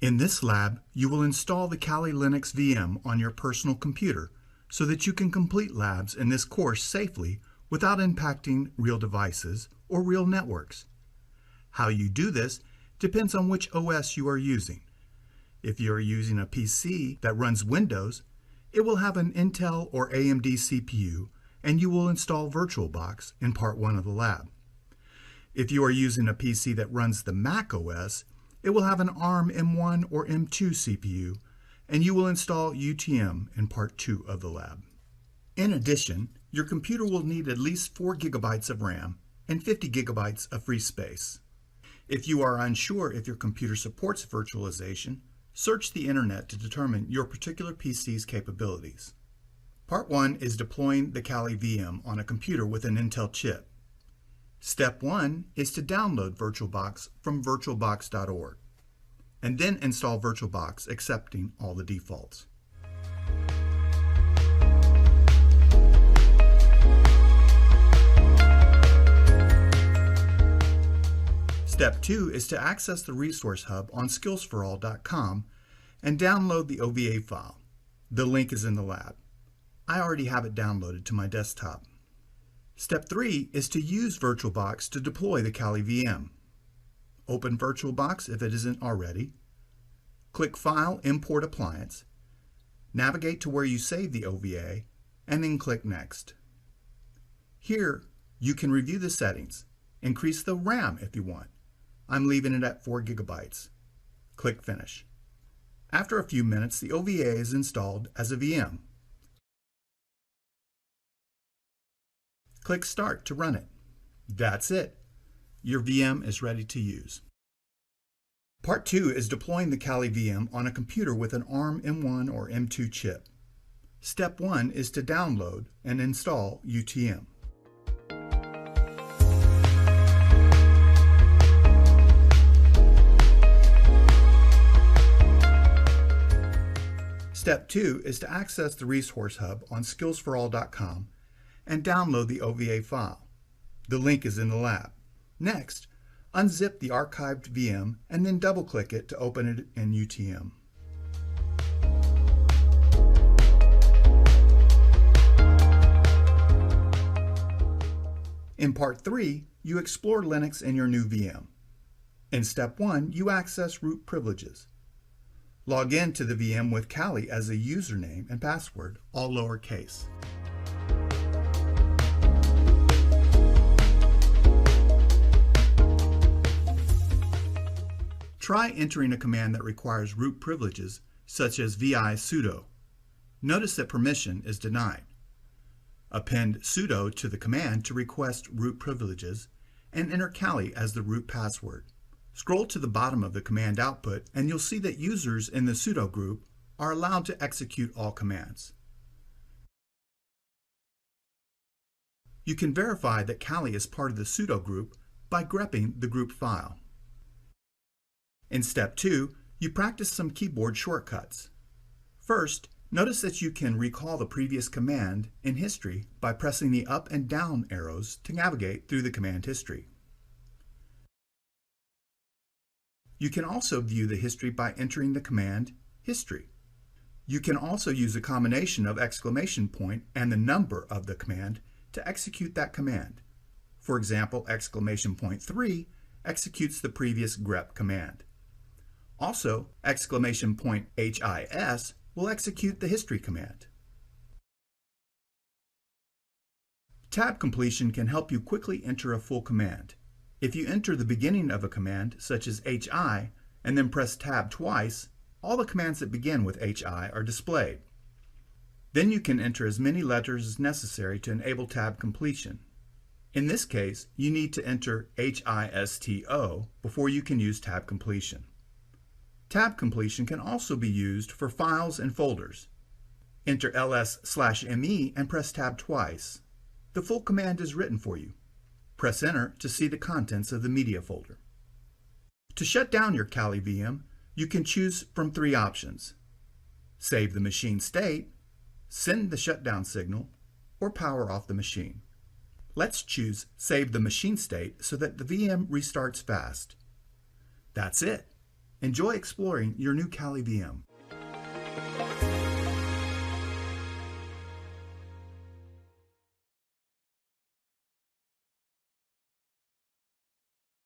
In this lab, you will install the Kali Linux VM on your personal computer so that you can complete labs in this course safely without impacting real devices or real networks. How you do this depends on which OS you are using. If you are using a PC that runs Windows, it will have an Intel or AMD CPU, and you will install VirtualBox in Part 1 of the lab. If you are using a PC that runs the Mac OS, it will have an ARM M1 or M2 CPU, and you will install UTM in Part 2 of the lab. In addition, your computer will need at least 4 GB of RAM and 50 GB of free space. If you are unsure if your computer supports virtualization, search the internet to determine your particular PC's capabilities. Part 1 is deploying the Kali VM on a computer with an Intel chip. Step 1 is to download VirtualBox from virtualbox.org, and then install VirtualBox accepting all the defaults. Step 2 is to access the Resource Hub on skillsforall.com and download the OVA file. The link is in the lab. I already have it downloaded to my desktop. Step 3 is to use VirtualBox to deploy the Kali VM. Open VirtualBox if it isn't already. Click File, Import Appliance. Navigate to where you saved the OVA, and then click Next. Here, you can review the settings. Increase the RAM if you want. I'm leaving it at 4 GB. Click Finish. After a few minutes, the OVA is installed as a VM. Click Start to run it. That's it. Your VM is ready to use. Part 2 is deploying the Kali VM on a computer with an ARM M1 or M2 chip. Step 1 is to download and install UTM. Step 2 is to access the Resource Hub on skillsforall.com and download the OVA file. The link is in the lab. Next, unzip the archived VM and then double-click it to open it in UTM. In Part 3, you explore Linux in your new VM. In Step 1, you access root privileges. Log in to the VM with Kali as a username and password, all lowercase. Try entering a command that requires root privileges, such as vi sudo. Notice that permission is denied. Append sudo to the command to request root privileges, and enter Kali as the root password. Scroll to the bottom of the command output, and you'll see that users in the sudo group are allowed to execute all commands. You can verify that Kali is part of the sudo group by grepping the group file. In Step 2, you practice some keyboard shortcuts. First, notice that you can recall the previous command in history by pressing the up and down arrows to navigate through the command history. You can also view the history by entering the command history. You can also use a combination of exclamation point and the number of the command to execute that command. For example, exclamation point 3 executes the previous grep command. Also, exclamation point HIS will execute the history command. Tab completion can help you quickly enter a full command. If you enter the beginning of a command, such as HI, and then press Tab twice, all the commands that begin with HI are displayed. Then you can enter as many letters as necessary to enable tab completion. In this case, you need to enter HISTO before you can use tab completion. Tab completion can also be used for files and folders. Enter ls/me and press tab twice. The full command is written for you. Press enter to see the contents of the media folder. To shut down your Kali VM, you can choose from 3 options: save the machine state, send the shutdown signal, or power off the machine. Let's choose Save the Machine State so that the VM restarts fast. That's it. Enjoy exploring your new Kali VM.